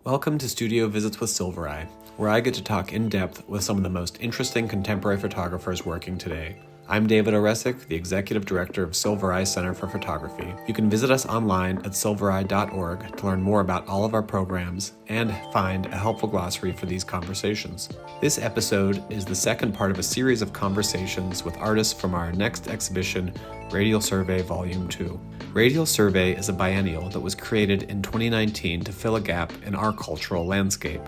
Welcome to Studio Visits with Silver Eye, where I get to talk in depth with some of the most interesting contemporary photographers working today. I'm David Oresick, the Executive Director of Silver Eye Center for Photography. You can visit us online at silvereye.org to learn more about all of our programs and find a helpful glossary for these conversations. This episode is the second part of a series of conversations with artists from our next exhibition, Radial Survey Volume 2. Radial Survey is a biennial that was created in 2019 to fill a gap in our cultural landscape.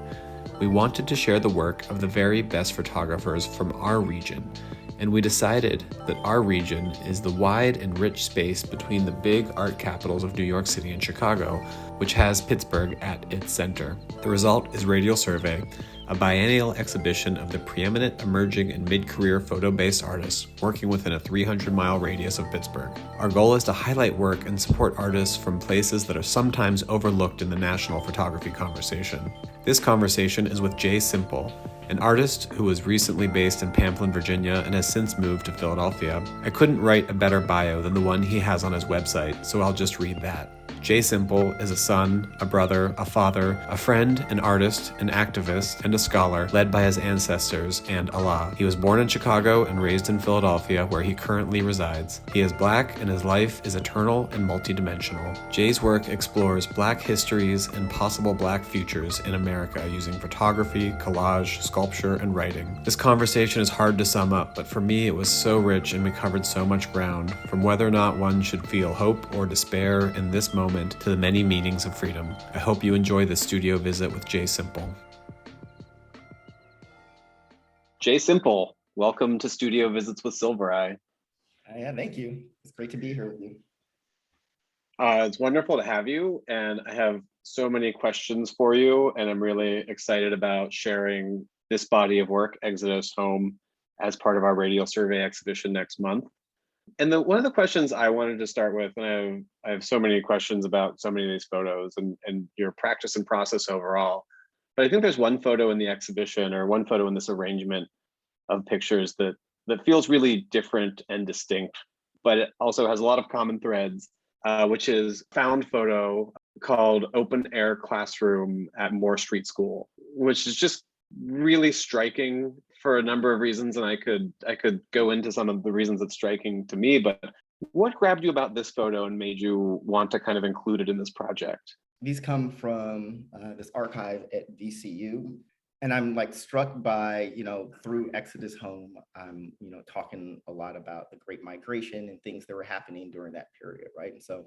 We wanted to share the work of the very best photographers from our region, and we decided that our region is the wide and rich space between the big art capitals of New York City and Chicago, which has Pittsburgh at its center. The result is Radial Survey, a biennial exhibition of the preeminent emerging and mid-career photo-based artists working within a 300-mile radius of Pittsburgh. Our goal is to highlight work and support artists from places that are sometimes overlooked in the national photography conversation. This conversation is with Jay Simple, an artist who was recently based in Pamplin, Virginia, and has since moved to Philadelphia. I couldn't write a better bio than the one he has on his website, so I'll just read that. Jay Simple is a son, a brother, a father, a friend, an artist, an activist, and a scholar led by his ancestors and Allah. He was born in Chicago and raised in Philadelphia, where he currently resides. He is Black, and his life is eternal and multidimensional. Jay's work explores Black histories and possible Black futures in America using photography, collage, sculpture, and writing. This conversation is hard to sum up, but for me it was so rich and we covered so much ground, from whether or not one should feel hope or despair in this moment to the many meanings of freedom. I hope you enjoy this studio visit with Jay Simple. Jay Simple, welcome to Studio Visits with Silver Eye. Yeah, thank you. It's great to be here with you. It's wonderful to have you, and I have so many questions for you, and I'm really excited about sharing this body of work, Exodus Home, as part of our Radial Survey exhibition next month. And one of the questions I wanted to start with, and I have so many questions about so many of these photos and your practice and process overall, but I think there's one photo in the exhibition or one photo in this arrangement of pictures that feels really different and distinct, but it also has a lot of common threads, which is a found photo called Open Air Classroom at Moore Street School, which is just really striking for a number of reasons, and I could go into some of the reasons it's striking to me, but what grabbed you about this photo and made you want to kind of include it in this project? These come from this archive at VCU, and I'm like struck by, through Exodus Home, I'm, talking a lot about the Great Migration and things that were happening during that period, right? And so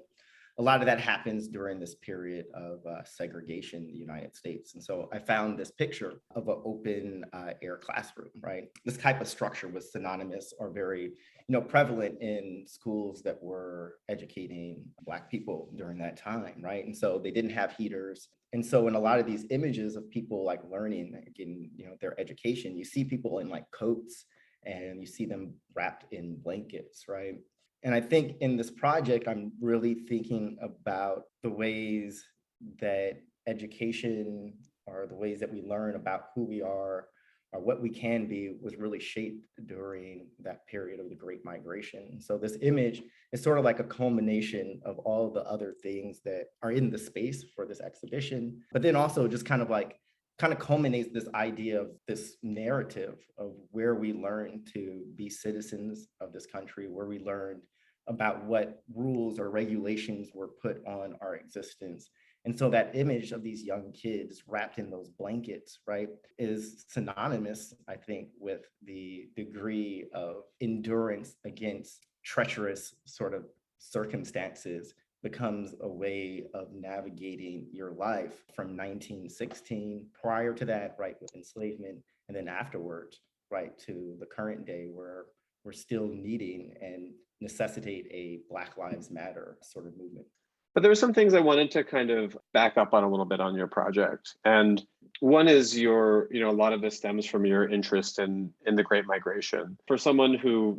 a lot of that happens during this period of segregation in the United States. And so I found this picture of an open air classroom, right? This type of structure was synonymous or very, prevalent in schools that were educating Black people during that time, right? And so they didn't have heaters. And so in a lot of these images of people like learning, getting, their education, you see people in like coats and you see them wrapped in blankets, right? And I think in this project, I'm really thinking about the ways that education or the ways that we learn about who we are or what we can be was really shaped during that period of the Great Migration. So this image is sort of like a culmination of all the other things that are in the space for this exhibition, but then also just kind of culminates this idea of this narrative of where we learn to be citizens of this country, where we learned about what rules or regulations were put on our existence. And so that image of these young kids wrapped in those blankets, right, is synonymous, I think, with the degree of endurance against treacherous sort of circumstances becomes a way of navigating your life from 1916, prior to that, right, with enslavement, and then afterwards, right, to the current day where we're still needing and necessitate a Black Lives Matter sort of movement. But there were some things I wanted to kind of back up on a little bit on your project. And one is a lot of this stems from your interest in the Great Migration. For someone who,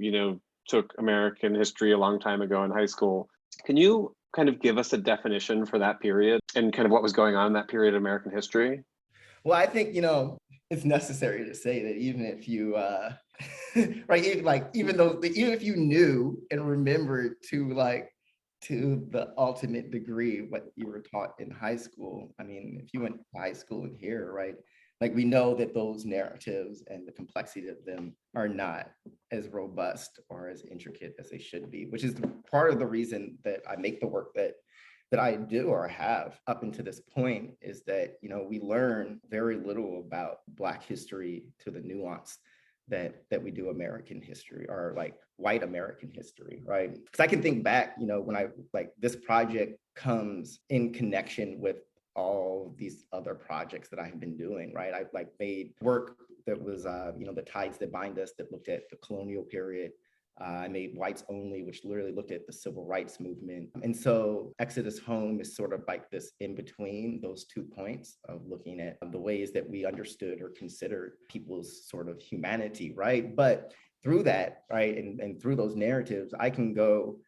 took American history a long time ago in high school, can you kind of give us a definition for that period and kind of what was going on in that period of American history? Well, I think, it's necessary to say that even if you, right, even if you knew and remembered to to the ultimate degree what you were taught in high school. I mean, if you went to high school in here, right? Like we know that those narratives and the complexity of them are not as robust or as intricate as they should be, which is part of the reason that I make the work that I do or have up until this point, is that, you know, we learn very little about Black history to the nuance that we do American history, or like white American history, right? Because I can think back, you know, when I like this project comes in connection with all these other projects that I have been doing, right? I like made work that was, you know, the Tides That Bind Us, that looked at the colonial period. I made Whites Only, which literally looked at the civil rights movement. And so Exodus Home is sort of like this in between those 2 points of looking at the ways that we understood or considered people's sort of humanity, right? But through that, right, and through those narratives, I can go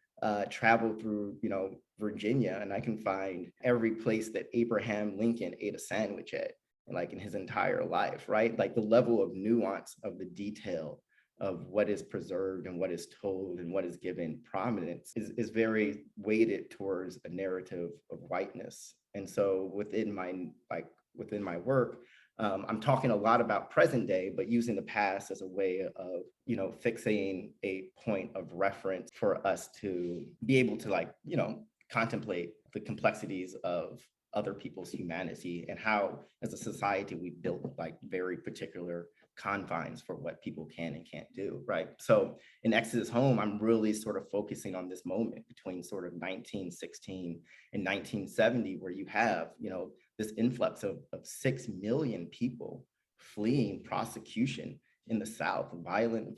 travel through, you know, Virginia, and I can find every place that Abraham Lincoln ate a sandwich at, like in his entire life, right? Like the level of nuance of the detail of what is preserved and what is told and what is given prominence is very weighted towards a narrative of whiteness. And so within my work, I'm talking a lot about present day, but using the past as a way of, you know, fixing a point of reference for us to be able to, like, you know, contemplate the complexities of other people's humanity and how, as a society, we built like very particular confines for what people can and can't do, right? So in Exodus Home, I'm really sort of focusing on this moment between sort of 1916 and 1970, where you have, you know, this influx of 6 million people fleeing prosecution in the South, violent,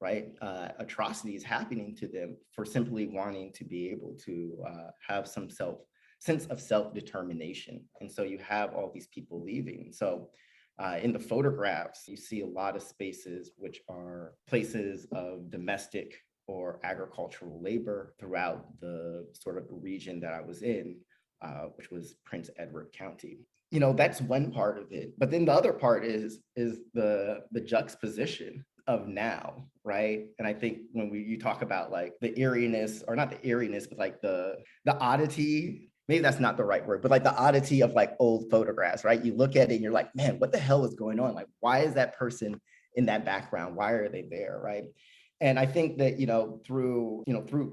right? Atrocities happening to them for simply wanting to be able to have some sense of self-determination. And so you have all these people leaving. So in the photographs, you see a lot of spaces which are places of domestic or agricultural labor throughout the sort of region that I was in, which was Prince Edward County. You know, that's one part of it. But then the other part is the juxtaposition of now, right? And I think when you talk about like the eeriness, or not the eeriness, but like the oddity, maybe that's not the right word, but like the oddity of like old photographs, right? You look at it and you're like, man, what the hell is going on? Like, why is that person in that background? Why are they there, right? And I think that, you know, through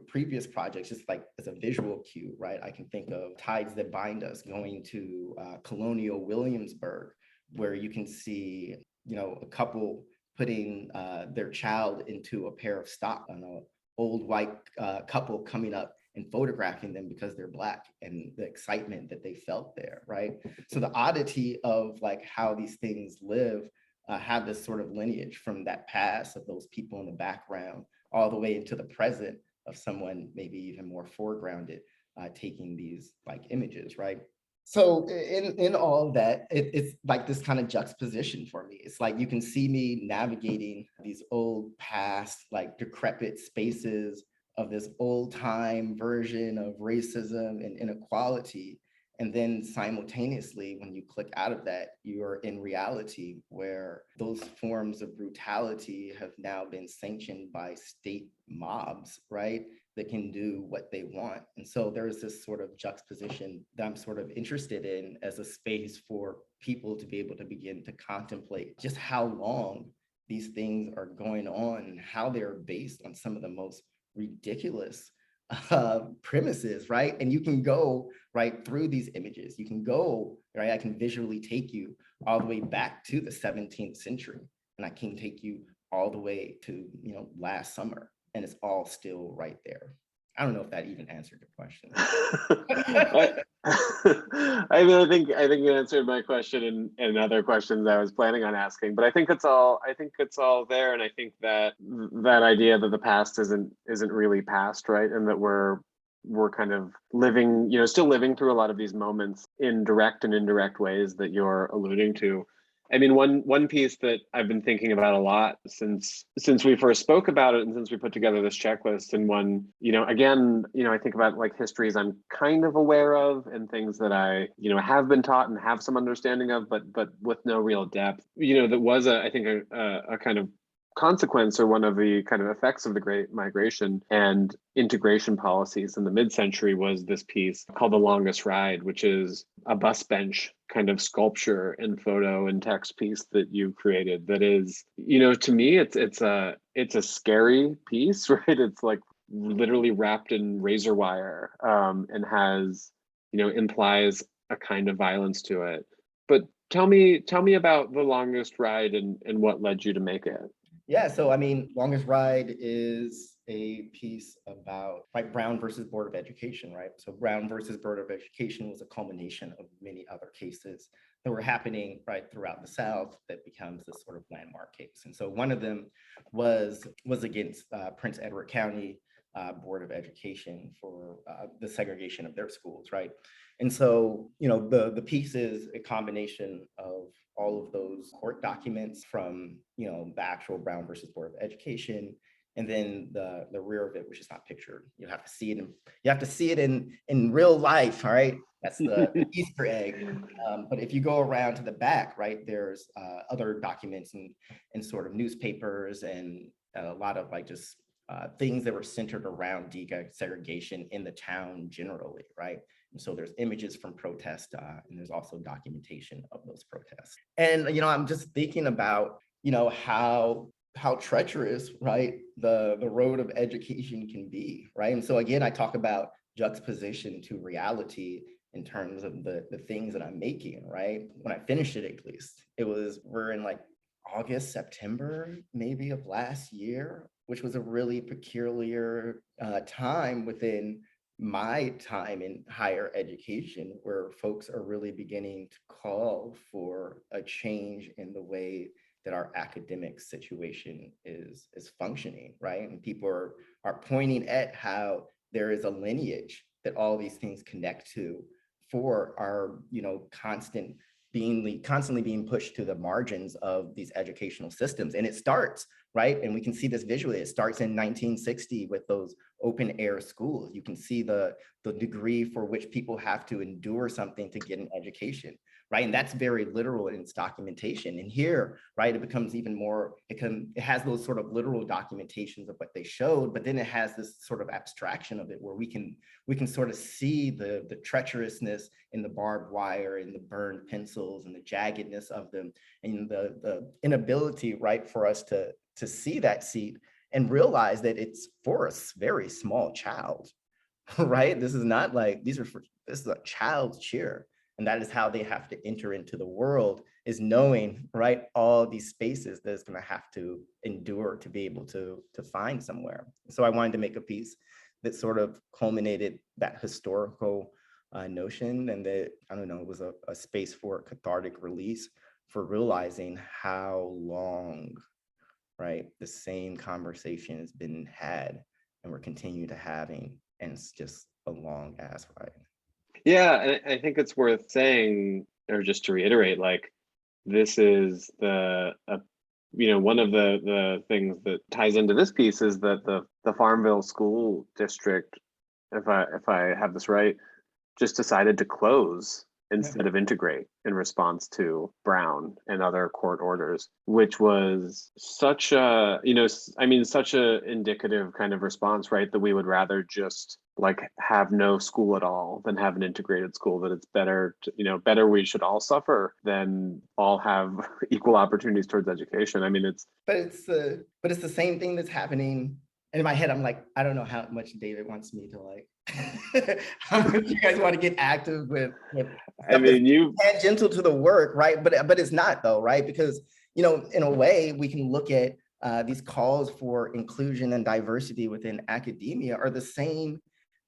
previous projects, just like as a visual cue, right? I can think of Tides That Bind Us, going to colonial Williamsburg, where you can see, you know, a couple putting their child into a pair of stock, on an old white couple coming up and photographing them because they're Black, and the excitement that they felt there, right? So the oddity of like how these things live have this sort of lineage from that past of those people in the background all the way into the present of someone maybe even more foregrounded taking these like images, right? So in all of that, it's like this kind of juxtaposition for me. It's like you can see me navigating these old past, like decrepit spaces of this old time version of racism and inequality. And then simultaneously, when you click out of that, you're in reality where those forms of brutality have now been sanctioned by state mobs, right? That can do what they want. And so there's this sort of juxtaposition that I'm sort of interested in as a space for people to be able to begin to contemplate just how long these things are going on and how they're based on some of the most ridiculous premises, right? And you can go right through these images. You can go, right? I can visually take you all the way back to the 17th century, and I can take you all the way to, you know, last summer, and it's all still right there. I don't know if that even answered your question. I mean, I think you answered my question and other questions I was planning on asking, but I think it's all there, and I think that that idea that the past isn't really past, right, and that we're kind of living, you know, still living through a lot of these moments in direct and indirect ways that you're alluding to. I mean, one piece that I've been thinking about a lot since we first spoke about it, and since we put together this checklist, and one, you know, again, you know, I think about like histories I'm kind of aware of and things that I, you know, have been taught and have some understanding of, but with no real depth. You know, that was I think a kind of consequence or one of the kind of effects of the Great Migration and integration policies in the mid-century was this piece called The Longest Ride, which is a bus bench kind of sculpture and photo and text piece that you created that is, to me, it's a scary piece, right? It's like literally wrapped in razor wire, and has, implies a kind of violence to it. But tell me about The Longest Ride and what led you to make it. Yeah, so I mean, Longest Ride is a piece about Brown versus Board of Education, right? So Brown versus Board of Education was a culmination of many other cases that were happening right throughout the South that becomes this sort of landmark case. And so one of them was against Prince Edward County Board of Education for the segregation of their schools, right? And so, the piece is a combination of all of those court documents from, the actual Brown versus Board of Education, and then the rear of it, which is not pictured. You have to see it in real life, all right? That's the Easter egg. But if you go around to the back, right, there's other documents and sort of newspapers and a lot of just things that were centered around desegregation in the town generally, right? And so there's images from protests, and there's also documentation of those protests. And I'm just thinking about how treacherous, right, the road of education can be, right? And so again, I talk about juxtaposition to reality in terms of the things that I'm making, right? When I finished it, at least, we're in August, September, maybe of last year, which was a really peculiar time within my time in higher education, where folks are really beginning to call for a change in the way that our academic situation is functioning, right? And people are pointing at how there is a lineage that all these things connect to for our, constantly being pushed to the margins of these educational systems. And it starts, right? And we can see this visually. It starts in 1960 with those open air schools. You can see the degree for which people have to endure something to get an education, right? And that's very literal in its documentation. And here, right, it becomes even more, it has those sort of literal documentations of what they showed, but then it has this sort of abstraction of it where we can sort of see the treacherousness in the barbed wire and the burned pencils and the jaggedness of them, and the inability, right, for us to see that seat and realize that it's for a very small child, right? This is not this is a child's cheer. And that is how they have to enter into the world, is knowing, right, all these spaces that it's going to have to endure to be able to find somewhere. So I wanted to make a piece that sort of culminated that historical notion, and that, I don't know, it was a space for a cathartic release for realizing how long, right, the same conversation has been had and we're continuing to having, and it's just a long ass ride. Yeah, I think it's worth saying, or just to reiterate, this is one of the things that ties into this piece is that the Farmville School District, if I have this right, just decided to close instead of integrate in response to Brown and other court orders, which was such a, such a indicative kind of response, right? That we would rather just have no school at all than have an integrated school, that it's better to, better we should all suffer than all have equal opportunities towards education. I mean, but it's the same thing that's happening. And in my head, I'm like, I don't know how much David wants me to how much you guys want to get active with I mean, you tangential to the work, right? But it's not though, right? Because, in a way, we can look at these calls for inclusion and diversity within academia are the same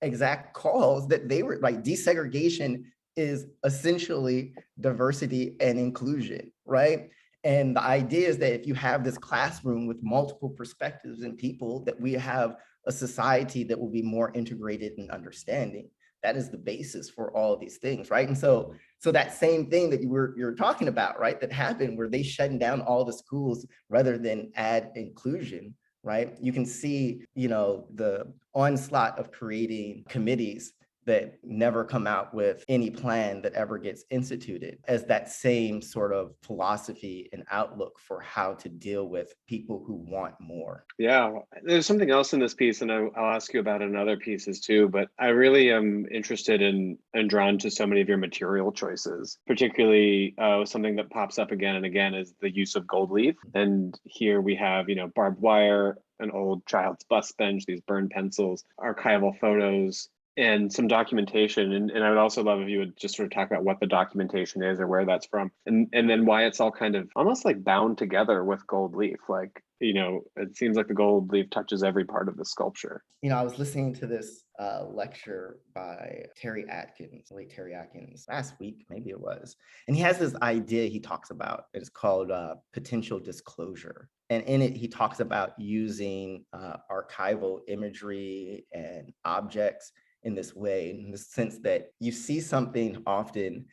exact calls that they were desegregation is essentially diversity and inclusion, right? And the idea is that if you have this classroom with multiple perspectives and people, that we have a society that will be more integrated and understanding. That is the basis for all of these things, right? And so that same thing that you're talking about, right, that happened where they shutting down all the schools rather than add inclusion, right? You can see, the onslaught of creating committees that never come out with any plan that ever gets instituted as that same sort of philosophy and outlook for how to deal with people who want more. Yeah, there's something else in this piece, and I'll ask you about it in other pieces too, but I really am interested in and drawn to so many of your material choices, particularly something that pops up again and again is the use of gold leaf. And here we have, barbed wire, an old child's bus bench, these burned pencils, archival photos, and some documentation. And I would also love if you would just sort of talk about what the documentation is or where that's from, and then why it's all kind of almost like bound together with gold leaf. Like, it seems like the gold leaf touches every part of the sculpture. I was listening to this lecture by Terry Atkins, late Terry Atkins, last week, maybe it was. And he has this idea he talks about. It's called potential disclosure. And in it, he talks about using archival imagery and objects in this way, in the sense that you see something often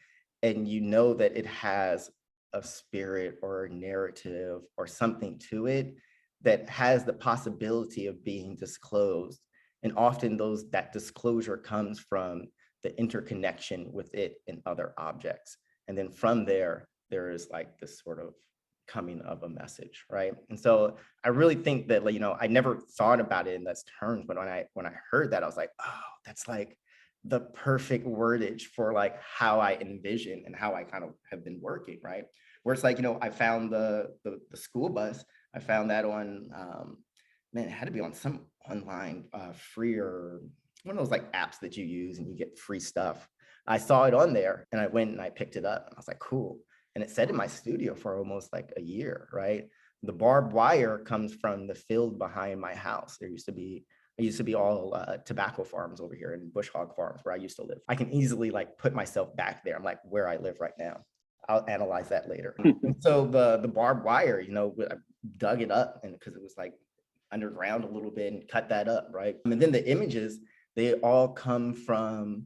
and you know that it has a spirit or a narrative or something to it that has the possibility of being disclosed. And often that disclosure comes from the interconnection with it and other objects. And then from there is like this sort of coming of a message, right? And so I really think that, I never thought about it in those terms, but when I heard that, I was like, oh, that's like the perfect wordage for like how I envision and how I kind of have been working, right? Where it's like, I found the school bus. I found that on, it had to be on some online free or one of those like apps that you use and you get free stuff. I saw it on there and I went and I picked it up and I was like, cool. And it sat in my studio for almost like a year, right? The barbed wire comes from the field behind my house. It used to be all tobacco farms over here and bush hog farms where I used to live. I can easily like put myself back there. I'm like where I live right now. I'll analyze that later. And so the barbed wire, I dug it up and because it was like underground a little bit and cut that up, right? And then the images, they all come from,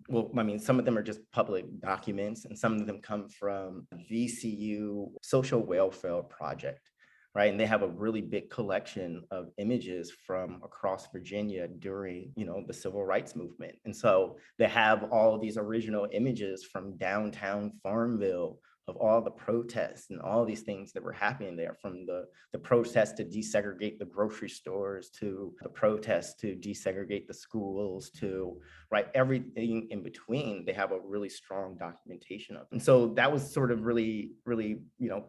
some of them are just public documents and some of them come from VCU Social Welfare Project, right? And they have a really big collection of images from across Virginia during, the civil rights movement. And so they have all these original images from downtown Farmville of all the protests and all these things that were happening there, from the protests to desegregate the grocery stores, to the protests to desegregate the schools, to everything in between. They have a really strong documentation of. And so that was sort of really, really,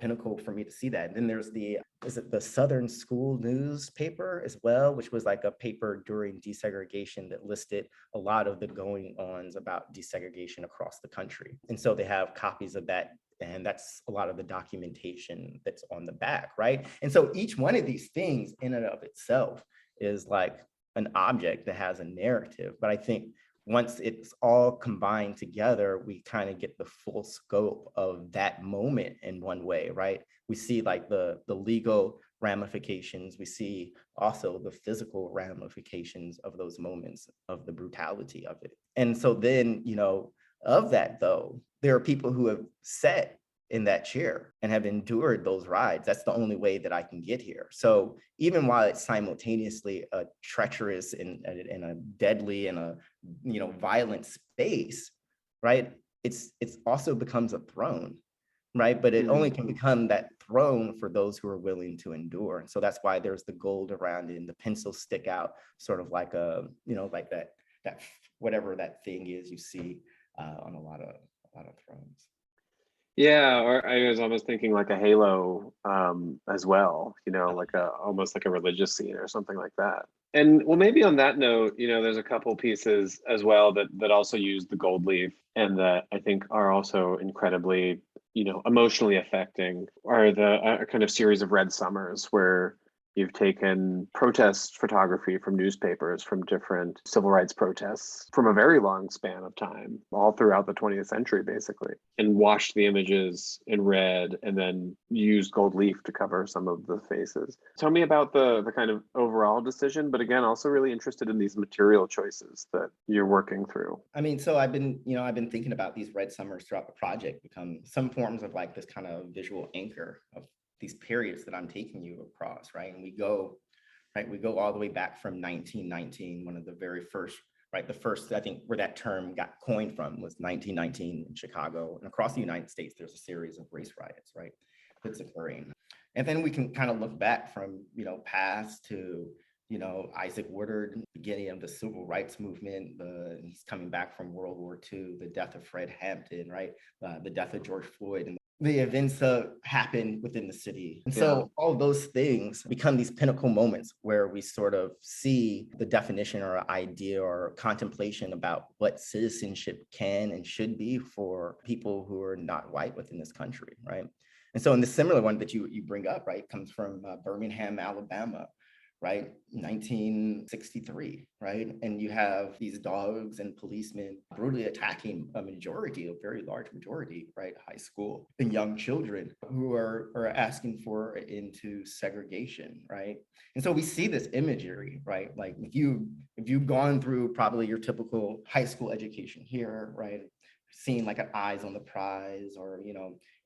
pinnacle for me to see that. And then there's the Southern School newspaper as well, which was like a paper during desegregation that listed a lot of the going-ons about desegregation across the country. And so they have copies of that. And that's a lot of the documentation that's on the back, right? And so each one of these things in and of itself is like an object that has a narrative. But I think once it's all combined together, we kind of get the full scope of that moment in one way, right? We see like the legal ramifications. We see also the physical ramifications of those moments, of the brutality of it. And so then, of that though, there are people who have sat in that chair and have endured those rides. That's the only way that I can get here. So even while it's simultaneously a treacherous and a deadly and a violent space, right? It's also becomes a throne, right? But it only can become that throne for those who are willing to endure. And so that's why there's the gold around it and the pencils stick out, sort of like a like that whatever that thing is you see on a lot of thrones. Yeah, or I was almost thinking like a halo as well, like almost like a religious scene or something like that. And well, maybe on that note, there's a couple pieces as well that also use the gold leaf and that I think are also incredibly, emotionally affecting, are the kind of series of Red Summers where you've taken protest photography from newspapers, from different civil rights protests from a very long span of time, all throughout the 20th century, basically, and washed the images in red and then used gold leaf to cover some of the faces. Tell me about the kind of overall decision, but again, also really interested in these material choices that you're working through. So I've been thinking about these Red Summers throughout the project become some forms of like this kind of visual anchor of these periods that I'm taking you across, right? And we go all the way back from 1919, one of the very first right? The first, I think, where that term got coined from was 1919 in Chicago. And across the United States, there's a series of race riots, right, that's occurring. And then we can kind of look back from, past to, Isaac Woodard, beginning of the civil rights movement, he's coming back from World War II, the death of Fred Hampton, right? The death of George Floyd, and the events that happen within the city. And so all of those things become these pinnacle moments where we sort of see the definition or idea or contemplation about what citizenship can and should be for people who are not white within this country, right? And so in the similar one that you bring up, right, comes from Birmingham, Alabama, right, 1963, right? And you have these dogs and policemen brutally attacking a very large majority, right, high school and young children who are asking for into segregation, right? And so we see this imagery, right? Like if you've gone through probably your typical high school education here, right? Seeing like an Eyes on the Prize or,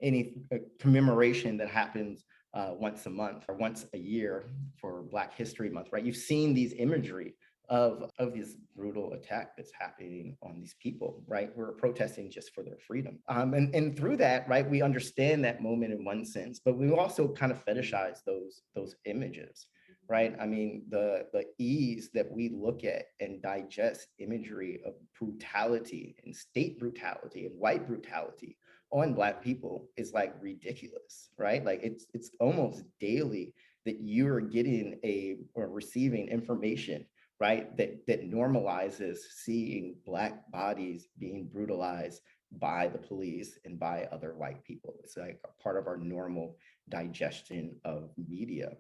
any commemoration that happens once a month or once a year for Black History Month, right? You've seen these imagery of this brutal attack that's happening on these people, right? Who are protesting just for their freedom. And through that, right, we understand that moment in one sense, but we also kind of fetishize those images, right? I mean, the ease that we look at and digest imagery of brutality and state brutality and white brutality on Black people is like ridiculous, right? Like it's almost daily that you are getting or receiving information, right? That normalizes seeing Black bodies being brutalized by the police and by other white people. It's like a part of our normal digestion of media.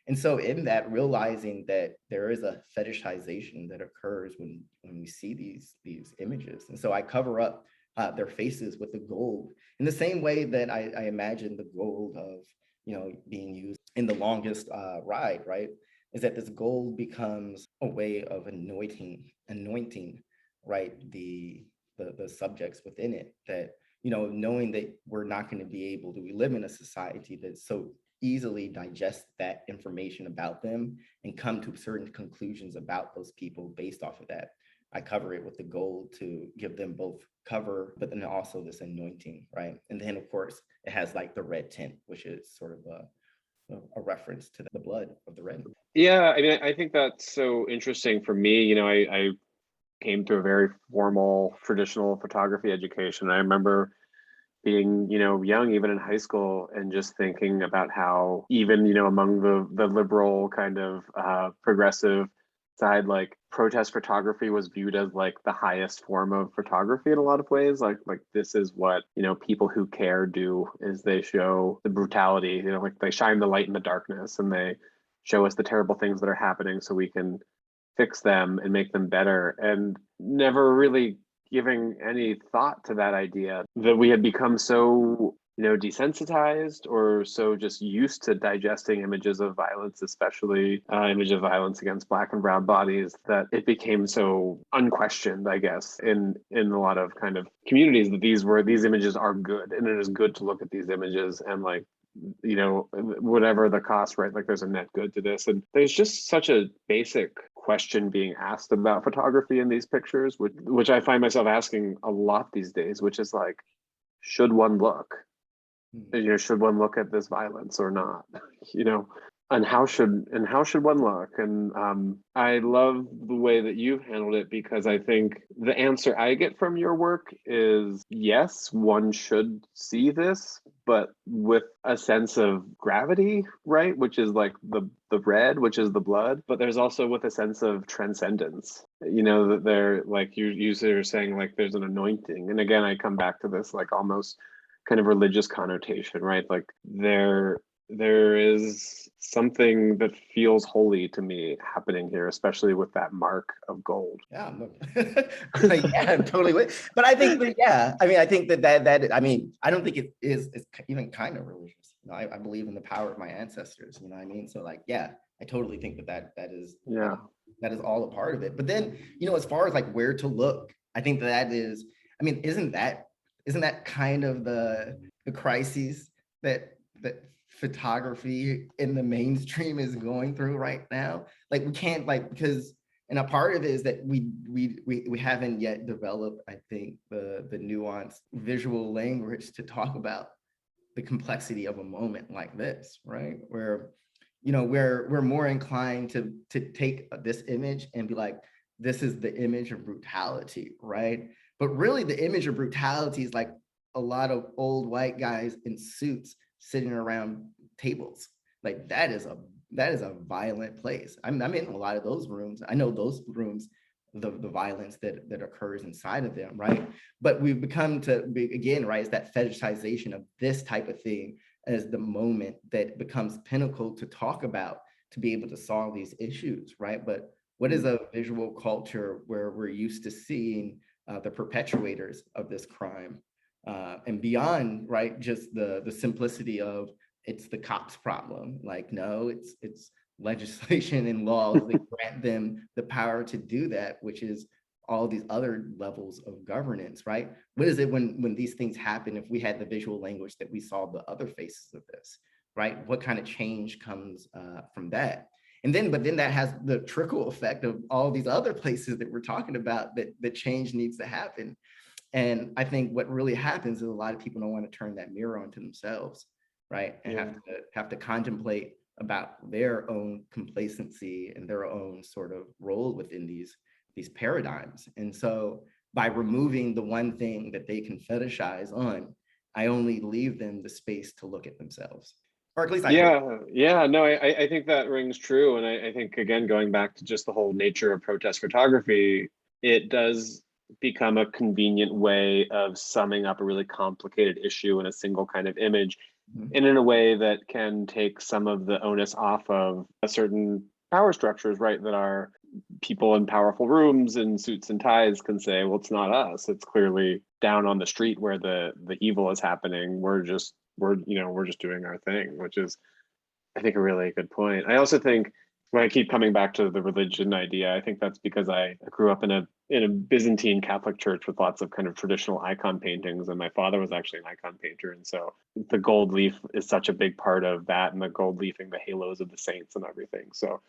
And so in that, realizing that there is a fetishization that occurs when we see these images. And so I cover up their faces with the gold in the same way that I imagine the gold of, being used in the longest ride, right? Is that this gold becomes a way of anointing, right? The subjects within it that, knowing that we're not going to be able to, we live in a society that's so easily digest that information about them and come to certain conclusions about those people based off of that. I cover it with the gold to give them both cover, but then also this anointing, right? And then of course it has like the red tint, which is sort of a reference to the blood of the red. Yeah, I mean, I think that's so interesting for me. I came through a very formal traditional photography education. I remember being, young, even in high school, and just thinking about how even, among the liberal kind of progressive side, like protest photography was viewed as like the highest form of photography in a lot of ways. Like this is what, people who care do, is they show the brutality, like they shine the light in the darkness and they show us the terrible things that are happening so we can fix them and make them better, and never really giving any thought to that idea that we had become so desensitized or so just used to digesting images of violence, especially images of violence against Black and brown bodies, that it became so unquestioned, I guess, in a lot of kind of communities, that these images are good, and it is good to look at these images and like, whatever the cost, right? Like there's a net good to this. And there's just such a basic question being asked about photography in these pictures, which I find myself asking a lot these days, which is like, should one look? Should one look at this violence or not? And how should one look? And I love the way that you've handled it, because I think the answer I get from your work is yes, one should see this, but with a sense of gravity, right? Which is like the red, which is the blood, but there's also with a sense of transcendence, that they're like you are saying, like there's an anointing. And again, I come back to this like almost kind of religious connotation, right? Like there is something that feels holy to me happening here, especially with that mark of gold. Yeah, yeah, I'm totally with. But I think that, yeah, I mean, I think that I mean, I don't think it is it's even kind of religious. I believe in the power of my ancestors. You know what I mean? So like, yeah, I totally think that is that is all a part of it. But then, as far as like where to look, I think that is, I mean, isn't that kind of the crises that photography in the mainstream is going through right now? Like we can't, like, because And a part of it is that we haven't yet developed, I think, the nuanced visual language to talk about the complexity of a moment like this, right? Where, we're more inclined to take this image and be like, this is the image of brutality, right? But really the image of brutality is like a lot of old white guys in suits sitting around tables. Like that is a violent place. I'm in a lot of those rooms. I know those rooms, the violence that occurs inside of them, right? But we've become to be, again, right, it's that fetishization of this type of thing as the moment that becomes pinnacle to talk about, to be able to solve these issues, right? But what is a visual culture where we're used to seeing the perpetuators of this crime, and beyond, right, just the simplicity of it's the cops' problem. Like, no, it's legislation and laws that grant them the power to do that, which is all these other levels of governance, right? What is it when these things happen, if we had the visual language that we saw the other faces of this, right? What kind of change comes from that? But then that has the trickle effect of all these other places that we're talking about that change needs to happen. And I think what really happens is a lot of people don't want to turn that mirror onto themselves, right? And have to contemplate about their own complacency and their own sort of role within these paradigms. And so by removing the one thing that they can fetishize on, I only leave them the space to look at themselves. Or at least I hope. No, I think that rings true. And I think, again, going back to just the whole nature of protest photography, it does become a convenient way of summing up a really complicated issue in a single kind of image, and in a way that can take some of the onus off of a certain power structures, right? That are people in powerful rooms in suits and ties can say, well, it's not us. It's clearly down on the street where the evil is happening. We're just doing our thing, which is, I think, a really good point. I also think, when I keep coming back to the religion idea, I think that's because I grew up in a Byzantine Catholic church with lots of kind of traditional icon paintings, and my father was actually an icon painter, and so the gold leaf is such a big part of that, and the gold leafing the halos of the saints and everything. So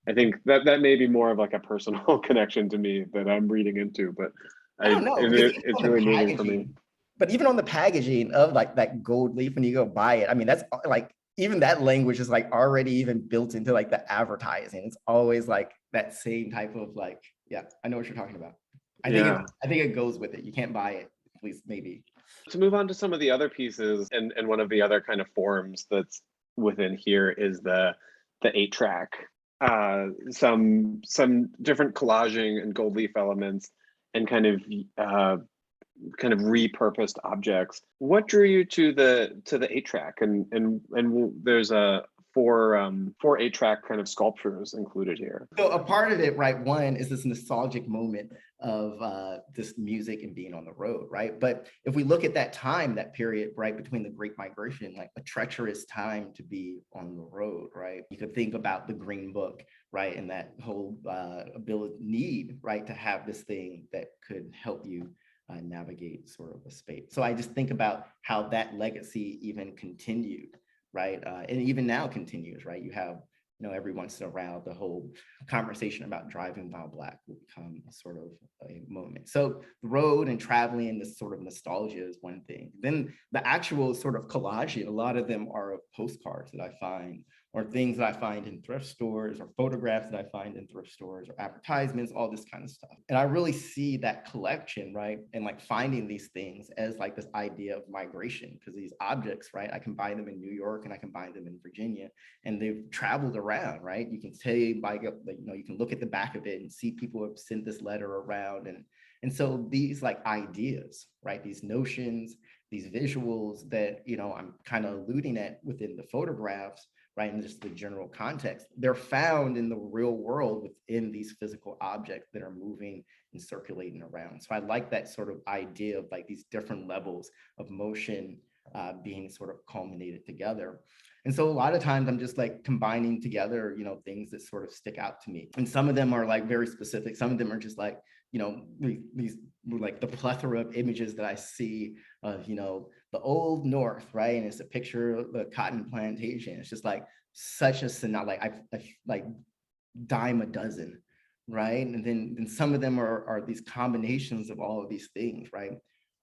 I think that may be more of like a personal connection to me that I'm reading into, but I don't know, it's really moving for me. But even on the packaging of like that gold leaf, when you go buy it, I mean, that's like, even that language is like already even built into like the advertising. It's always like that same type of like, yeah, I know what you're talking about. I think it goes with it. You can't buy it, at least maybe. To move on to some of the other pieces, and one of the other kind of forms that's within here is the 8-track. Some different collaging and gold leaf elements, and kind of repurposed objects. What drew you to the 8-track? And there's a four 8-track kind of sculptures included here. So a part of it, right, one is this nostalgic moment of this music and being on the road, right? But if we look at that time, that period, right, between the Great Migration, like a treacherous time to be on the road, right? You could think about the Green Book, right, and that whole need, right, to have this thing that could help you navigate sort of a space. So I just think about how that legacy even continued, right? And even now continues, right? You have, every once in a while, the whole conversation about driving while Black will become sort of a moment. So the road and traveling and this sort of nostalgia is one thing. Then the actual sort of collaging, a lot of them are postcards that I find, or things that I find in thrift stores, or photographs that I find in thrift stores, or advertisements, all this kind of stuff. And I really see that collection, right? And like finding these things as like this idea of migration, because these objects, right? I can buy them in New York and I can buy them in Virginia, and they've traveled around, right? You can say, like, you can look at the back of it and see people have sent this letter around. And so these like ideas, right? These notions, these visuals that, I'm kind of alluding at within the photographs, right, in just the general context, they're found in the real world within these physical objects that are moving and circulating around. So I like that sort of idea of like these different levels of motion being sort of culminated together. And so a lot of times I'm just like combining together, things that sort of stick out to me. And some of them are like very specific. Some of them are just like, these like the plethora of images that I see of, the old North, right? And it's a picture of the cotton plantation. It's just like such a like I like dime a dozen, right? And then some of them are these combinations of all of these things, right?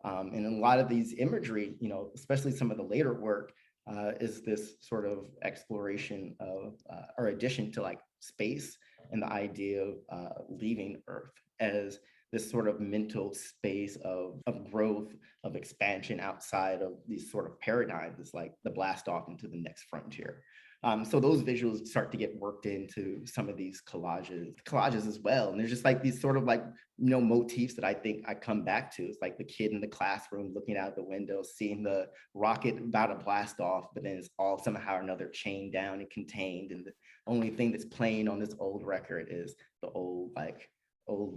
And a lot of these imagery, especially some of the later work, is this sort of exploration of or addition to like space and the idea of leaving Earth as this sort of mental space of growth, of expansion outside of these sort of paradigms. It's like the blast off into the next frontier. So those visuals start to get worked into some of these collages as well. And there's just like these sort of like, motifs that I think I come back to. It's like the kid in the classroom looking out the window, seeing the rocket about to blast off, but then it's all somehow or another chained down and contained. And the only thing that's playing on this old record is the old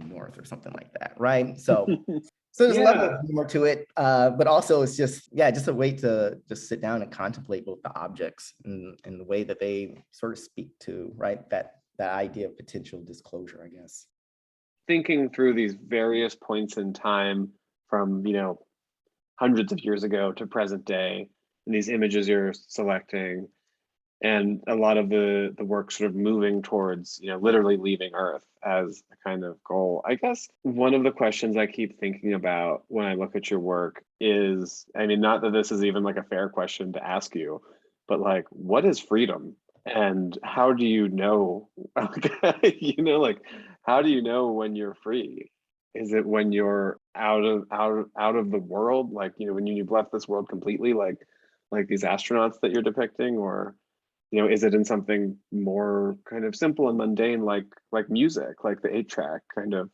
North or something like that, right? So there's a level of humor to it, but also it's just a way to just sit down and contemplate both the objects and the way that they sort of speak to, right, that idea of potential disclosure, I guess. Thinking through these various points in time from, hundreds of years ago to present day, and these images you're selecting, and a lot of the work sort of moving towards, literally leaving Earth as a kind of goal. I guess one of the questions I keep thinking about when I look at your work is, I mean, not that this is even like a fair question to ask you, but like, what is freedom? And how do you know, like, how do you know when you're free? Is it when you're out of the world? Like, when you've left this world completely, like these astronauts that you're depicting, or is it in something more kind of simple and mundane, like music, like the 8-track kind of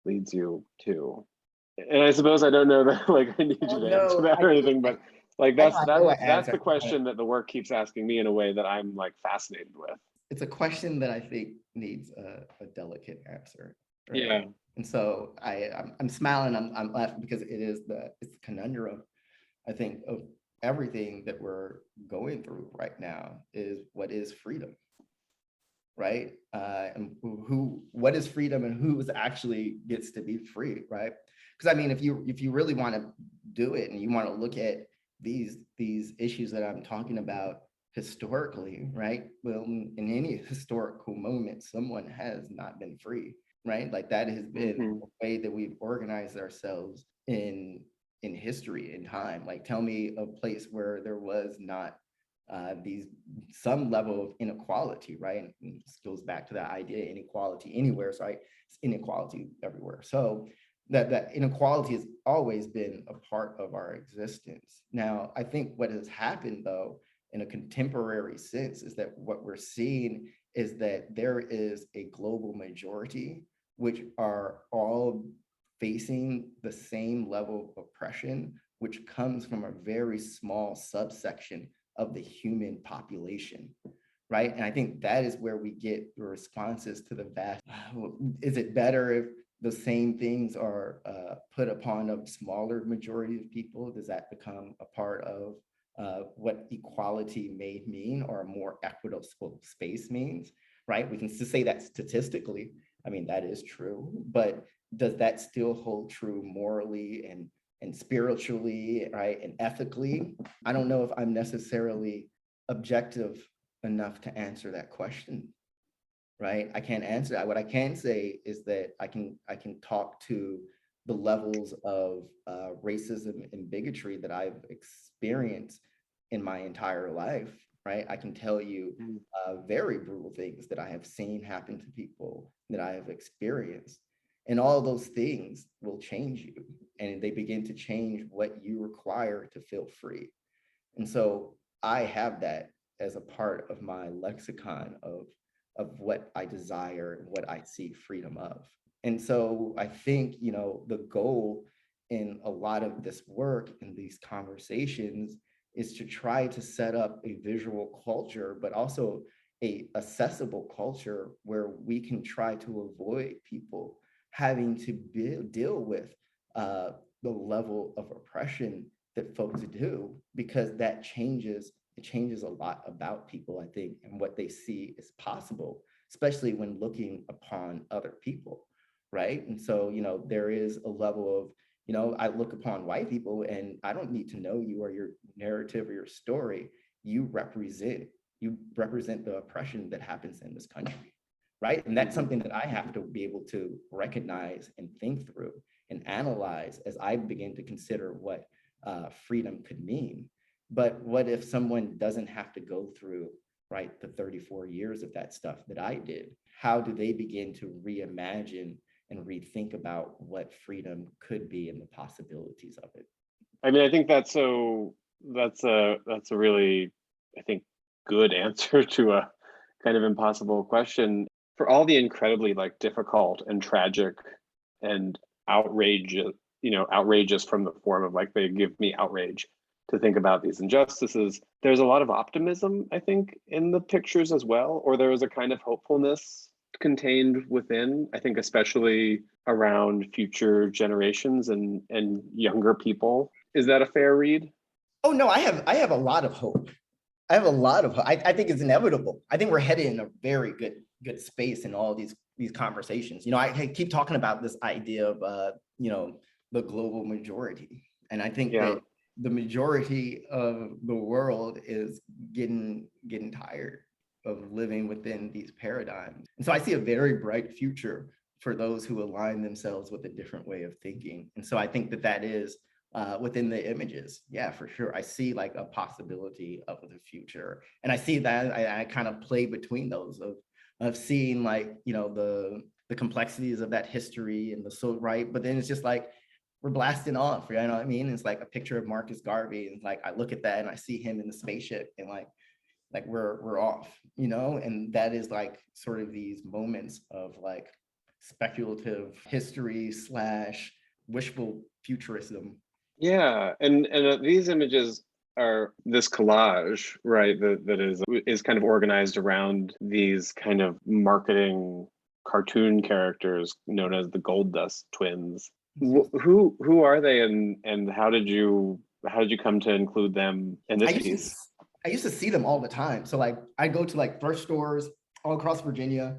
leads you to? And I suppose I don't know that, like, I need you Oh, to answer no, that or anything, but like I that's know an that's answer. the question that the work keeps asking me in a way that I'm like fascinated with. It's a question that I think needs a delicate answer, right? Yeah. And so I'm smiling, I'm laughing because it's the conundrum, I think, of everything that we're going through right now is what is freedom, right? And what is freedom and who actually gets to be free, right? Because I mean, if you really want to do it and you want to look at these issues that I'm talking about historically, right? Well, in any historical moment, someone has not been free, right? Like that has been the way that we've organized ourselves in history, in time. Like, tell me a place where there was not these some level of inequality, right? And this goes back to that idea, inequality anywhere, so right? It's inequality everywhere. So that inequality has always been a part of our existence. Now, I think what has happened though, in a contemporary sense, is that what we're seeing is that there is a global majority which are all facing the same level of oppression, which comes from a very small subsection of the human population, right? And I think that is where we get the responses to the vast. Is it better if the same things are put upon a smaller majority of people? Does that become a part of what equality may mean, or a more equitable space means, right? We can say that statistically. I mean, that is true, but does that still hold true morally and spiritually, right, and ethically? I don't know if I'm necessarily objective enough to answer that question, right? I can't answer that. What I can say is that I can talk to the levels of racism and bigotry that I've experienced in my entire life, right? I can tell you very brutal things that I have seen happen to people, that I have experienced. And all those things will change you, and they begin to change what you require to feel free. And so I have that as a part of my lexicon of what I desire and what I seek freedom of. And so I think, the goal in a lot of this work and these conversations is to try to set up a visual culture, but also a accessible culture where we can try to avoid people having to deal with the level of oppression that folks do, because it changes a lot about people, I think, and what they see is possible, especially when looking upon other people, right? And so, there is a level of, I look upon white people and I don't need to know you or your narrative or your story. You represent the oppression that happens in this country, right? And that's something that I have to be able to recognize and think through and analyze as I begin to consider what freedom could mean. But what if someone doesn't have to go through, right, the 34 years of that stuff that I did? How do they begin to reimagine and rethink about what freedom could be and the possibilities of it? I mean, I think that's a really, I think, good answer to a kind of impossible question. For all the incredibly like difficult and tragic and outrageous, outrageous from the form of like they give me outrage to think about these injustices. There's a lot of optimism, I think, in the pictures as well, or there is a kind of hopefulness contained within, I think, especially around future generations and younger people. Is that a fair read? Oh no, I have a lot of hope. I have a lot of hope. I think it's inevitable. I think we're headed in a very good space in all these conversations. I keep talking about this idea of the global majority, and I think Yeah. that the majority of the world is getting tired of living within these paradigms. And so I see a very bright future for those who align themselves with a different way of thinking. And so I think that is within the images. Yeah, for sure. I see like a possibility of the future. And I see that I kind of play between those of seeing like, the complexities of that history and the so right. But then it's just like, we're blasting off, you know what I mean? It's like a picture of Marcus Garvey. And like, I look at that and I see him in the spaceship and like we're off, and that is like sort of these moments of like speculative history / wishful futurism. Yeah, and these images are this collage, right? That is kind of organized around these kind of marketing cartoon characters known as the Gold Dust Twins. Who are they, and how did you come to include them in this piece? I used to see them all the time. So like I go to like thrift stores all across Virginia,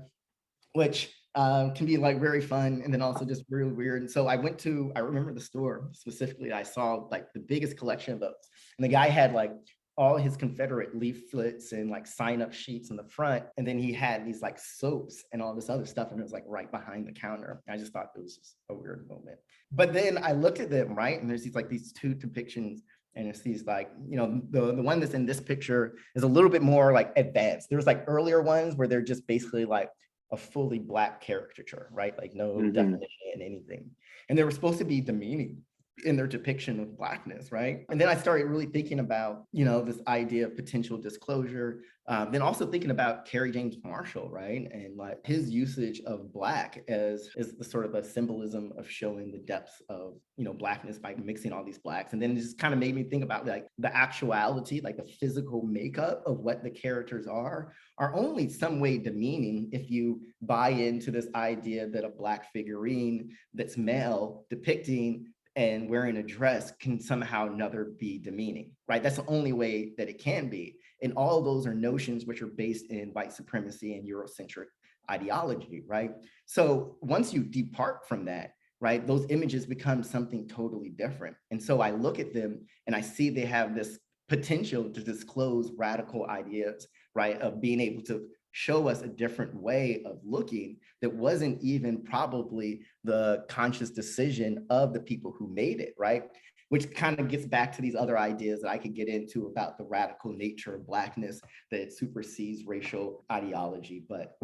which can be like very fun and then also just really weird. And so I remember the store specifically, I saw like the biggest collection of those. And the guy had like all his Confederate leaflets and like sign up sheets in the front. And then he had these like soaps and all this other stuff. And it was like right behind the counter. I just thought it was just a weird moment. But then I looked at them, right? And there's these two depictions. And it's these like, the one that's in this picture is a little bit more like advanced. There's like earlier ones where they're just basically like a fully Black caricature, right? Like no definition in anything. And they were supposed to be demeaning in their depiction of Blackness, right? And then I started really thinking about, this idea of potential disclosure. Then also thinking about Kerry James Marshall, right? And like his usage of Black as the sort of a symbolism of showing the depths of, Blackness by mixing all these Blacks. And then it just kind of made me think about like the actuality, like the physical makeup of what the characters are only some way demeaning if you buy into this idea that a Black figurine that's male depicting and wearing a dress can somehow never be demeaning, right? That's the only way that it can be. And all of those are notions which are based in white supremacy and Eurocentric ideology, right? So once you depart from that, right, those images become something totally different. And so I look at them and I see they have this potential to disclose radical ideas, right, of being able to show us a different way of looking that wasn't even probably the conscious decision of the people who made it, right? Which kind of gets back to these other ideas that I could get into about the radical nature of Blackness that supersedes racial ideology, but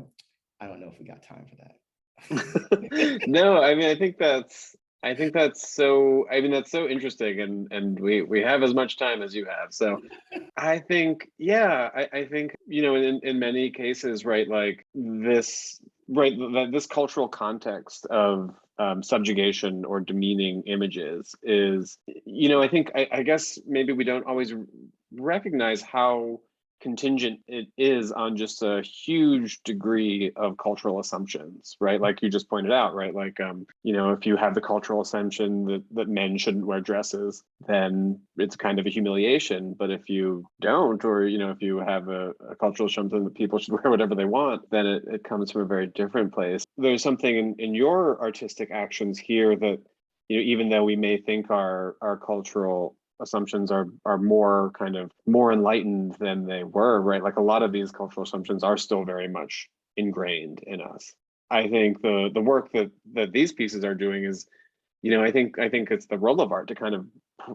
I don't know if we got time for that. No, I mean, I think that's so interesting, and we have as much time as you have. So I think, yeah, I think, in many cases, right, like this, right, this cultural context of subjugation or demeaning images is, I think, I guess maybe we don't always recognize how contingent it is on just a huge degree of cultural assumptions, right? Like you just pointed out, right? Like, if you have the cultural assumption that men shouldn't wear dresses, then it's kind of a humiliation. But if you don't, or, if you have a cultural assumption that people should wear whatever they want, then it comes from a very different place. There's something in your artistic actions here that, even though we may think our cultural assumptions are more enlightened than they were, right? Like a lot of these cultural assumptions are still very much ingrained in us. I think the work that these pieces are doing is, I think it's the role of art to kind of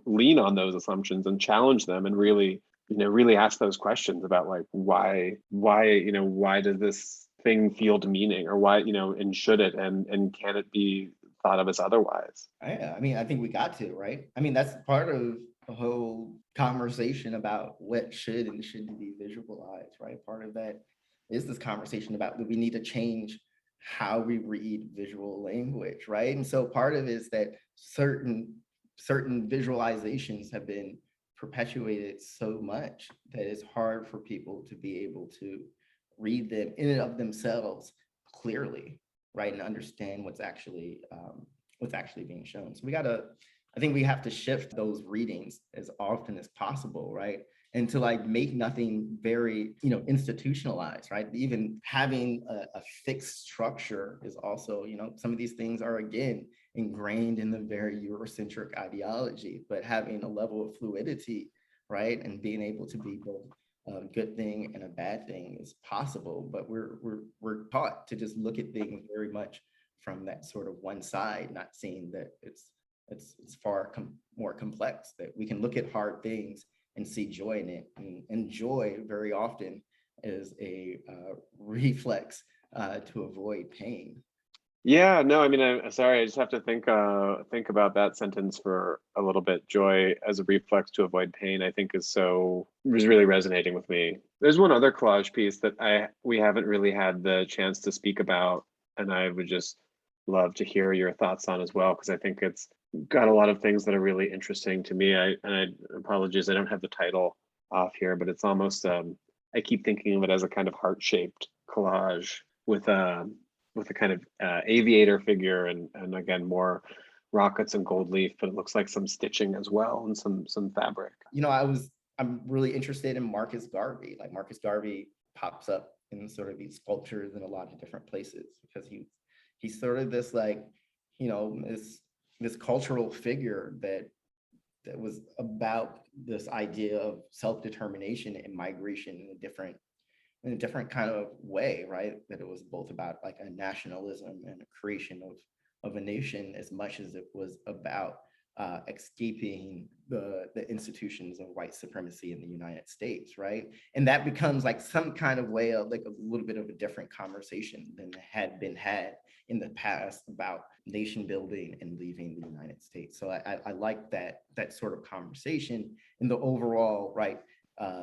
lean on those assumptions and challenge them and really, really ask those questions about like why does this thing feel demeaning, or why, and should it, and can it be thought of as otherwise? Yeah, I mean, I think we got to, right? I mean, that's part of the whole conversation about what should and shouldn't be visualized, right? Part of that is this conversation about that we need to change how we read visual language, right? And so part of it is that certain visualizations have been perpetuated so much that it's hard for people to be able to read them in and of themselves clearly, right? And understand what's actually being shown. So I think we have to shift those readings as often as possible, right? And to like make nothing very, institutionalized, right? Even having a fixed structure is also, some of these things are again ingrained in the very Eurocentric ideology, but having a level of fluidity, right? And being able to be both a good thing and a bad thing is possible, but we're taught to just look at things very much from that sort of one side, not seeing that it's far more complex, that we can look at hard things and see joy in it. And joy very often is a reflex to avoid pain. Yeah, no, I mean, I'm sorry, I just have to think about that sentence for a little bit. Joy as a reflex to avoid pain, I think is really resonating with me. There's one other collage piece that we haven't really had the chance to speak about, and I would just love to hear your thoughts on as well, because I think it's got a lot of things that are really interesting to me. I apologize, I don't have the title off here, but it's almost I keep thinking of it as a kind of heart-shaped collage with a kind of aviator figure, and again more rockets and gold leaf, but it looks like some stitching as well and some fabric. I'm really interested in Marcus Garvey. Like Marcus Garvey pops up in sort of these sculptures in a lot of different places because he's sort of this like, this cultural figure that was about this idea of self-determination and migration in a different kind of way, right? That it was both about like a nationalism and a creation of a nation as much as it was about escaping the institutions of white supremacy in the United States, right? And that becomes like some kind of way of like a little bit of a different conversation than had been had in the past about nation building and leaving the United States. So I like that sort of conversation in the overall, right,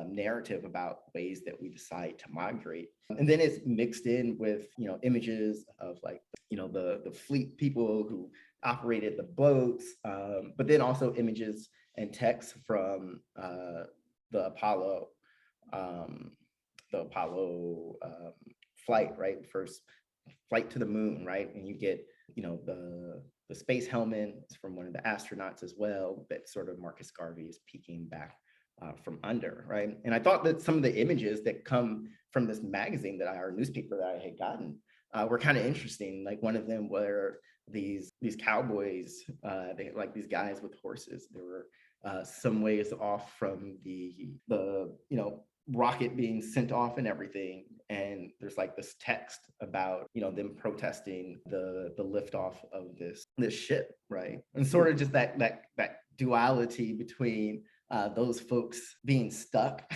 narrative about ways that we decide to migrate. And then it's mixed in with, images of like, the fleet people who operated the boats, but then also images and text from the Apollo flight, right? First flight to the moon, right? And you get, the space helmet from one of the astronauts as well, that sort of Marcus Garvey is peeking back from under, right? And I thought that some of the images that come from this magazine our newspaper that I had gotten were kind of interesting. Like one of them were these cowboys, they like these guys with horses. They were some ways off from the rocket being sent off and everything. And there's like this text about, them protesting the liftoff of this ship, right? And sort of just that duality between those folks being stuck,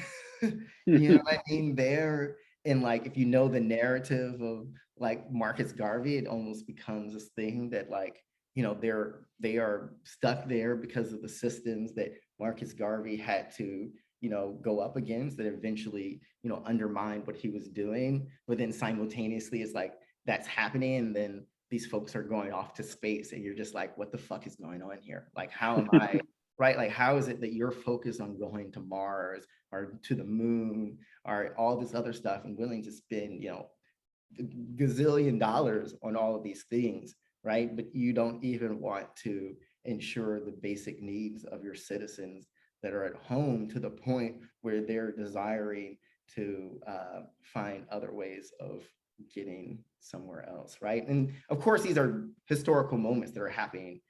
you know what I mean? There, and like, if you know the narrative of like Marcus Garvey, it almost becomes this thing that like, they are stuck there because of the systems that Marcus Garvey had to, go up against that eventually, undermined what he was doing. But then simultaneously, it's like that's happening, and then these folks are going off to space, and you're just like, what the fuck is going on here? Like, how am I? Right? Like, how is it that you're focused on going to Mars or to the moon or all this other stuff and willing to spend, gazillion dollars on all of these things, right? But you don't even want to ensure the basic needs of your citizens that are at home to the point where they're desiring to find other ways of getting somewhere else, right? And of course, these are historical moments that are happening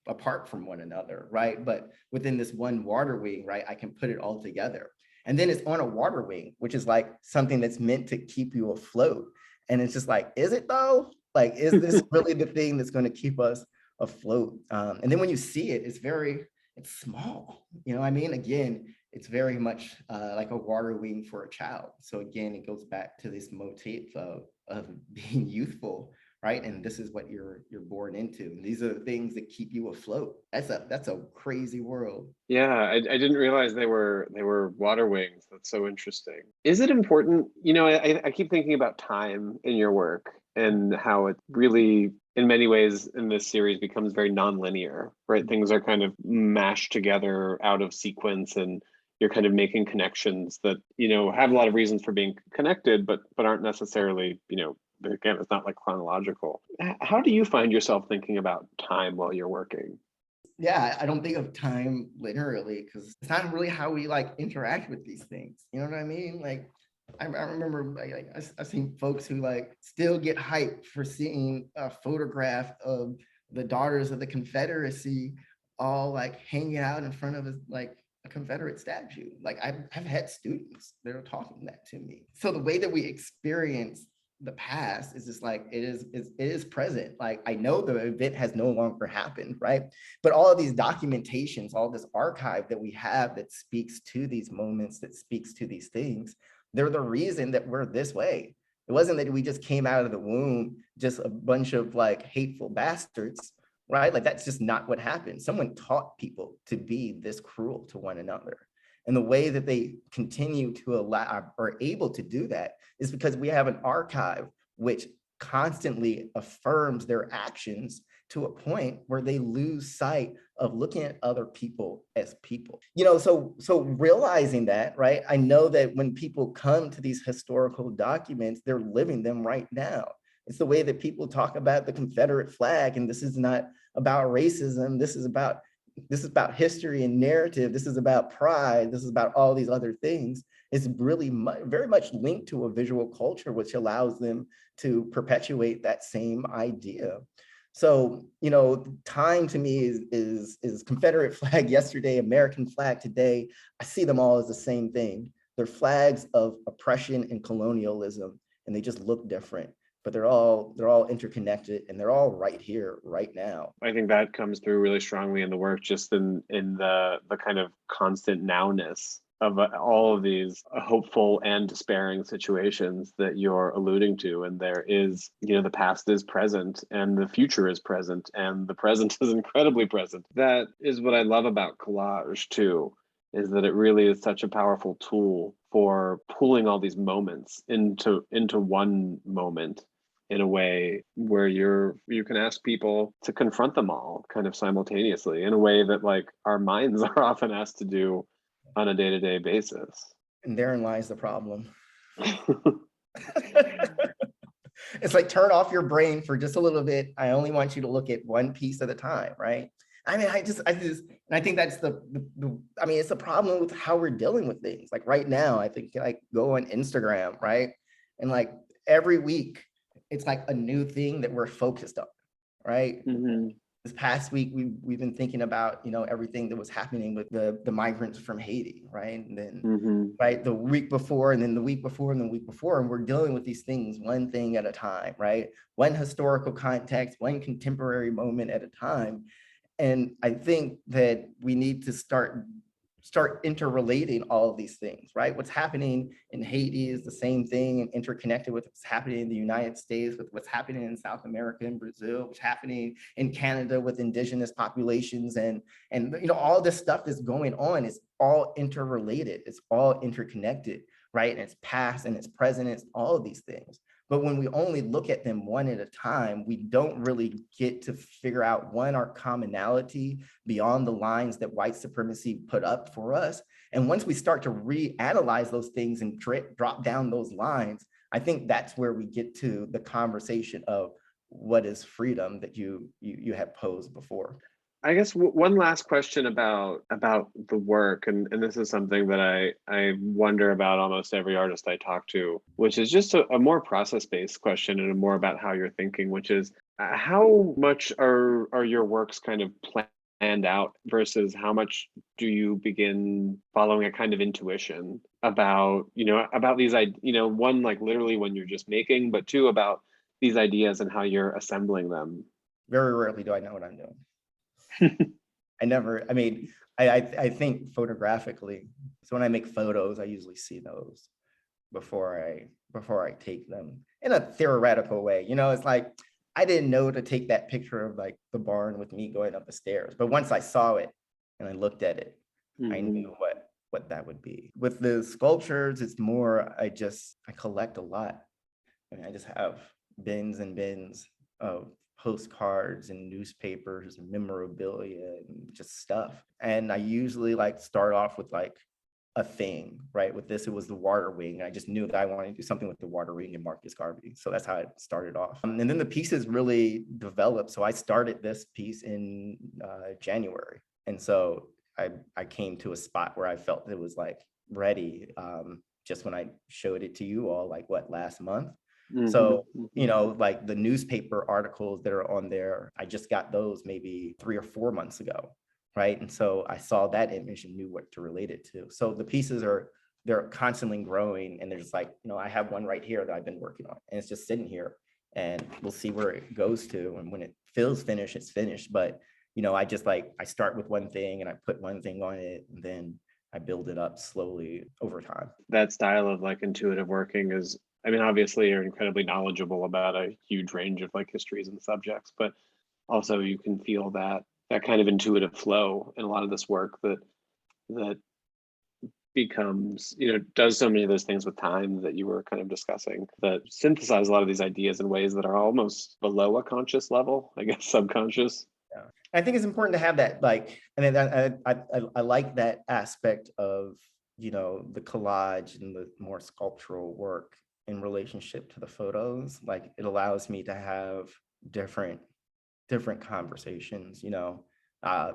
apart from one another, right? But within this one water wing, right, I can put it all together. And then it's on a water wing, which is like something that's meant to keep you afloat. And it's just like, is it though? Like, is this really the thing that's going to keep us afloat? And then when you see it, it's small. You know what I mean? Again, it's very much like a water wing for a child. So again, it goes back to this motif of being youthful, right? And this is what you're born into. And these are the things that keep you afloat. That's a crazy world. Yeah, I didn't realize they were water wings. That's so interesting. Is it important? You know, I keep thinking about time in your work and how it really, in many ways, in this series becomes very nonlinear, right? Things are kind of mashed together out of sequence, and you're kind of making connections that, you know, have a lot of reasons for being connected, but aren't necessarily, you know, again, it's not like chronological. How do you find yourself thinking about time while you're working? Yeah, I don't think of time linearly because it's not really how we like interact with these things. You know what I mean? Like, I remember I've seen folks who like still get hyped for seeing a photograph of the daughters of the Confederacy all like hanging out in front of a Confederate statue. Like I've had students that are talking that to me. So the way that we experience the past is just like it is present. Like I know the event has no longer happened, right? But all of these documentations, all this archive that we have that speaks to these moments, that speaks to these things, they're the reason that we're this way. It wasn't that we just came out of the womb just a bunch of like hateful bastards, right? Like that's just not what happened. Someone taught people to be this cruel to one another. And the way that they continue to allow or able to do that is because we have an archive which constantly affirms their actions to a point where they lose sight of looking at other people as people. You know, so realizing that, right? I know that when people come to these historical documents, they're living them right now. It's the way that people talk about the Confederate flag, and this is not about racism. This is about history and narrative. This is about pride. This is about all these other things. It's really very much linked to a visual culture, which allows them to perpetuate that same idea. So, you know, time to me is Confederate flag yesterday, American flag today. I see them all as the same thing. They're flags of oppression and colonialism, and they just look different. But they're all interconnected, and they're all right here, right now. I think that comes through really strongly in the work, just in the kind of constant nowness of all of these hopeful and despairing situations that you're alluding to. And there is, you know, the past is present and the future is present and the present is incredibly present. That is what I love about collage too, is that it really is such a powerful tool for pulling all these moments into one moment in a way where you can ask people to confront them all kind of simultaneously in a way that like our minds are often asked to do on a day-to-day basis. And therein lies the problem. It's like turn off your brain for just a little bit. I only want you to look at one piece at a time, right? I mean, I just, and I think that's I mean, it's a problem with how we're dealing with things. Like right now, I think like go on Instagram, right? And like every week, it's like a new thing that we're focused on, right? Mm-hmm. This past week, we've been thinking about, you know, everything that was happening with the migrants from Haiti, right? And then, right, the week before, and then the week before, and the week before, and we're dealing with these things one thing at a time, right? One historical context, one contemporary moment at a time. And I think that we need to start interrelating all of these things, right? What's happening in Haiti is the same thing and interconnected with what's happening in the United States, with what's happening in South America and Brazil, what's happening in Canada with indigenous populations, and you know, all this stuff that's going on is all interrelated. It's all interconnected, right? And it's past and it's present, it's all of these things. But when we only look at them one at a time, we don't really get to figure out, one, our commonality beyond the lines that white supremacy put up for us. And once we start to reanalyze those things and drop down those lines, I think that's where we get to the conversation of what is freedom that you had posed before. I guess one last question about the work, and this is something that I wonder about almost every artist I talk to, which is just a more process-based question and a more about how you're thinking, which is how much are your works kind of planned out versus how much do you begin following a kind of intuition about, about these, one, like literally when you're just making, but two, about these ideas and how you're assembling them? Very rarely do I know what I'm doing. I think photographically. So when I make photos, I usually see those before I take them in a theoretical way. It's like, I didn't know to take that picture of like the barn with me going up the stairs. But once I saw it and I looked at it, I knew what that would be. With the sculptures, it's more, I collect a lot. I just have bins and bins of postcards and newspapers and memorabilia and just stuff. And I usually like start off with like a thing, right? With this, it was the water wing. I just knew that I wanted to do something with the water wing and Marcus Garvey. So that's how it started off. And then the pieces really developed. So I started this piece in January. And so I came to a spot where I felt it was like ready just when I showed it to you all, like last month. So, like the newspaper articles that are on there, I just got those maybe 3 or 4 months ago. Right. And so I saw that image and knew what to relate it to. So the pieces they're constantly growing. And there's like, I have one right here that I've been working on, and it's just sitting here, and we'll see where it goes to. And when it feels finished, it's finished. But, I start with one thing and I put one thing on it, and then I build it up slowly over time. That style of like intuitive working is, obviously you're incredibly knowledgeable about a huge range of like histories and subjects, but also you can feel that kind of intuitive flow in a lot of this work that becomes, does so many of those things with time that you were kind of discussing, that synthesize a lot of these ideas in ways that are almost below a conscious level, I guess, subconscious. Yeah. I think it's important to have that, like, and then I like that aspect of, the collage and the more sculptural work in relationship to the photos. Like, it allows me to have different conversations,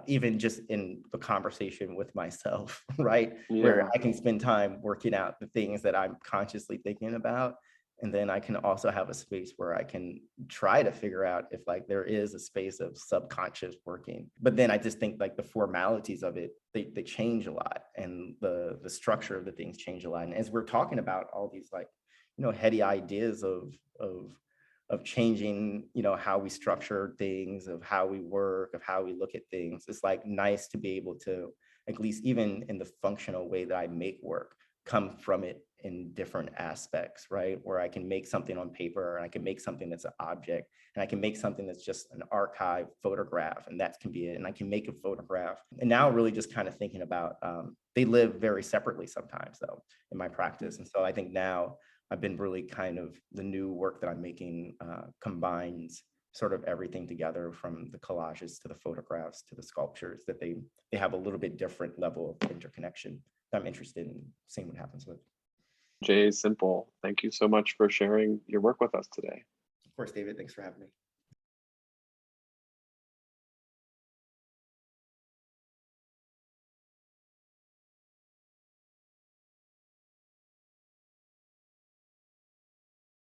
even just in the conversation with myself, right? Yeah. Where I can spend time working out the things that I'm consciously thinking about. And then I can also have a space where I can try to figure out if like there is a space of subconscious working. But then I just think like the formalities of it, they change a lot, and the structure of the things change a lot. And as we're talking about all these like, heady ideas of changing, how we structure things, of how we work, of how we look at things. It's like nice to be able to, at least even in the functional way that I make work, come from it in different aspects, right? Where I can make something on paper, and I can make something that's an object, and I can make something that's just an archive photograph, and that can be it. And I can make a photograph. And now really just kind of thinking about, they live very separately sometimes though in my practice. And so I think now I've been really kind of, the new work that I'm making combines sort of everything together, from the collages to the photographs to the sculptures, that they have a little bit different level of interconnection that I'm interested in seeing what happens with. Jay Simple, thank you so much for sharing your work with us today. Of course, David, thanks for having me.